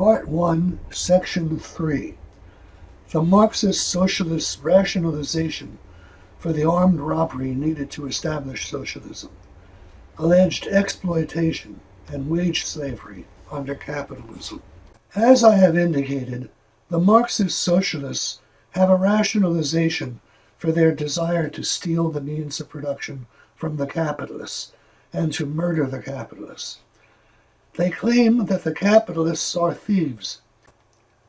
Part 1, Section 3. The Marxist Socialist rationalization for the armed robbery needed to establish socialism. Alleged exploitation and wage slavery under capitalism. As I have indicated, the Marxist socialists have a rationalization for their desire to steal the means of production from the capitalists and to murder the capitalists. They claim that the capitalists are thieves,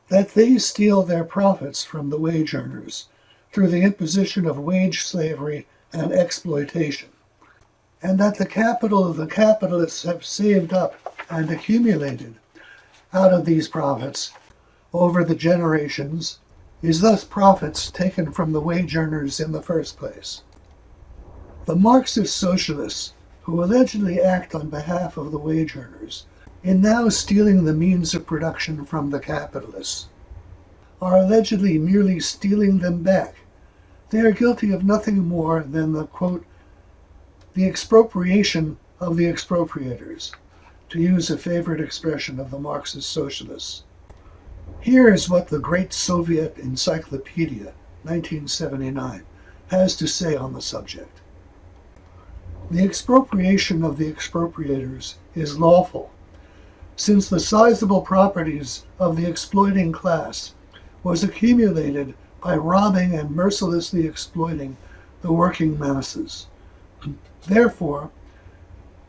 that they steal their profits from the wage earners through the imposition of wage slavery and exploitation, and that the capital of the capitalists have saved up and accumulated out of these profits over the generations is thus profits taken from the wage earners in the first place. The Marxist socialists, who allegedly act on behalf of the wage earners, in now stealing the means of production from the capitalists, are allegedly merely stealing them back. They are guilty of nothing more than the, quote, the expropriation of the expropriators, to use a favorite expression of the Marxist socialists. Here is what the Great Soviet Encyclopedia, 1979, has to say on the subject. The expropriation of the expropriators is lawful, since the sizable properties of the exploiting class was accumulated by robbing and mercilessly exploiting the working masses. Therefore,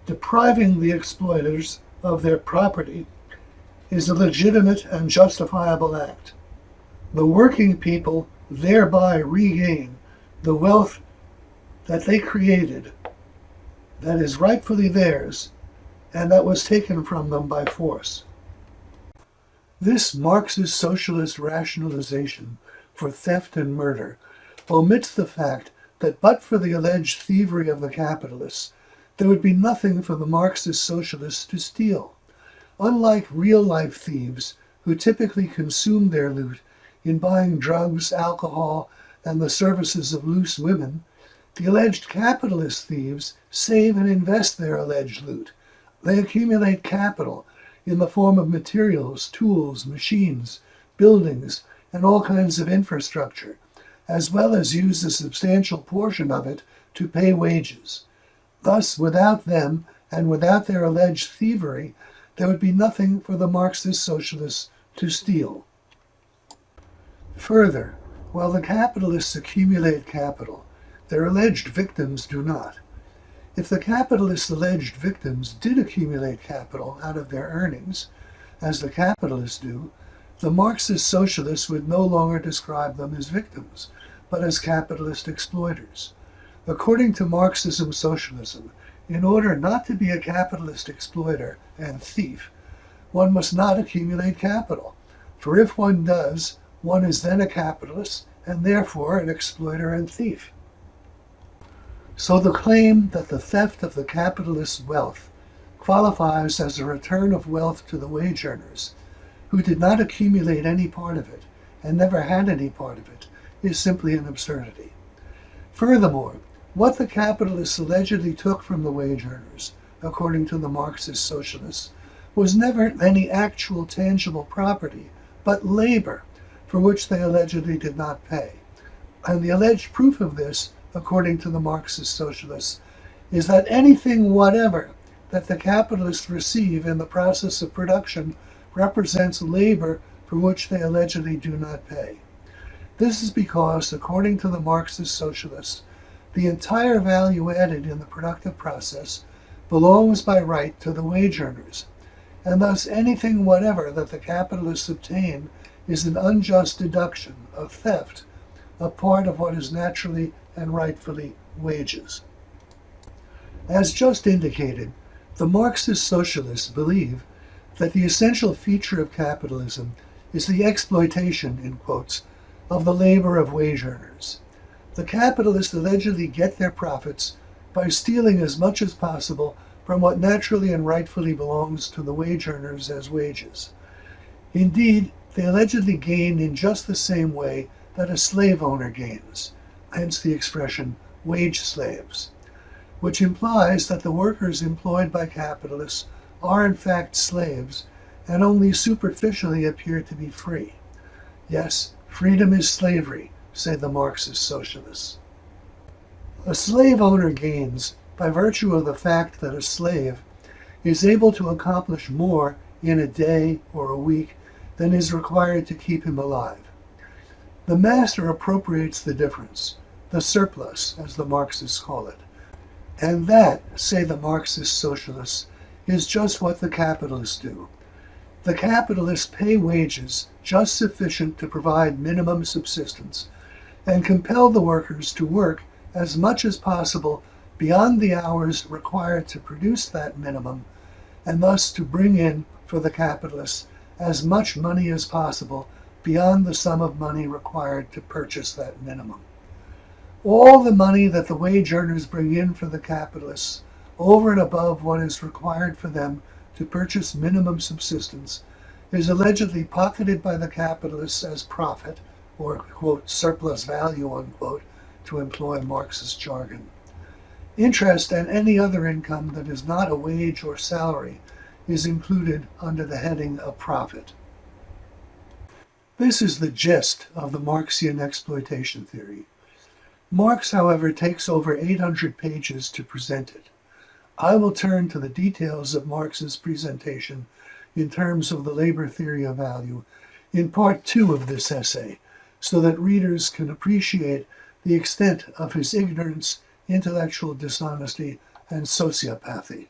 depriving the exploiters of their property is a legitimate and justifiable act. The working people thereby regain the wealth that they created, that is rightfully theirs, and that was taken from them by force. This Marxist socialist rationalization for theft and murder omits the fact that but for the alleged thievery of the capitalists, there would be nothing for the Marxist socialists to steal. Unlike real-life thieves, who typically consume their loot in buying drugs, alcohol, and the services of loose women, the alleged capitalist thieves save and invest their alleged loot. They accumulate capital in the form of materials, tools, machines, buildings, and all kinds of infrastructure, as well as use a substantial portion of it to pay wages. Thus, without them and without their alleged thievery, there would be nothing for the Marxist socialists to steal. Further, while the capitalists accumulate capital, their alleged victims do not. If the capitalists' alleged victims did accumulate capital out of their earnings, as the capitalists do, the Marxist socialists would no longer describe them as victims, but as capitalist exploiters. According to Marxism-socialism, in order not to be a capitalist exploiter and thief, one must not accumulate capital, for if one does, one is then a capitalist and therefore an exploiter and thief. So the claim that the theft of the capitalist's wealth qualifies as a return of wealth to the wage earners, who did not accumulate any part of it and never had any part of it, is simply an absurdity. Furthermore, what the capitalists allegedly took from the wage earners, according to the Marxist socialists, was never any actual tangible property, but labor, for which they allegedly did not pay. And the alleged proof of this, according to the Marxist socialists, is that anything whatever that the capitalists receive in the process of production represents labor for which they allegedly do not pay. This is because, according to the Marxist socialists, the entire value added in the productive process belongs by right to the wage earners, and thus anything whatever that the capitalists obtain is an unjust deduction of theft, a part of what is naturally and rightfully wages. As just indicated, the Marxist socialists believe that the essential feature of capitalism is the exploitation, in quotes, of the labor of wage earners. The capitalists allegedly get their profits by stealing as much as possible from what naturally and rightfully belongs to the wage earners as wages. Indeed, they allegedly gain in just the same way that a slave owner gains, hence the expression wage slaves, which implies that the workers employed by capitalists are in fact slaves and only superficially appear to be free. Yes, freedom is slavery, say the Marxist socialists. A slave owner gains by virtue of the fact that a slave is able to accomplish more in a day or a week than is required to keep him alive. The master appropriates the difference, the surplus, as the Marxists call it. And that, say the Marxist socialists, is just what the capitalists do. The capitalists pay wages just sufficient to provide minimum subsistence and compel the workers to work as much as possible beyond the hours required to produce that minimum, and thus to bring in, for the capitalists, as much money as possible beyond the sum of money required to purchase that minimum. All the money that the wage earners bring in for the capitalists, over and above what is required for them to purchase minimum subsistence, is allegedly pocketed by the capitalists as profit, or, quote, surplus value, unquote, to employ Marxist jargon. Interest and any other income that is not a wage or salary is included under the heading of profit. This is the gist of the Marxian exploitation theory. Marx, however, takes over 800 pages to present it. I will turn to the details of Marx's presentation in terms of the labor theory of value in part 2 of this essay, so that readers can appreciate the extent of his ignorance, intellectual dishonesty, and sociopathy.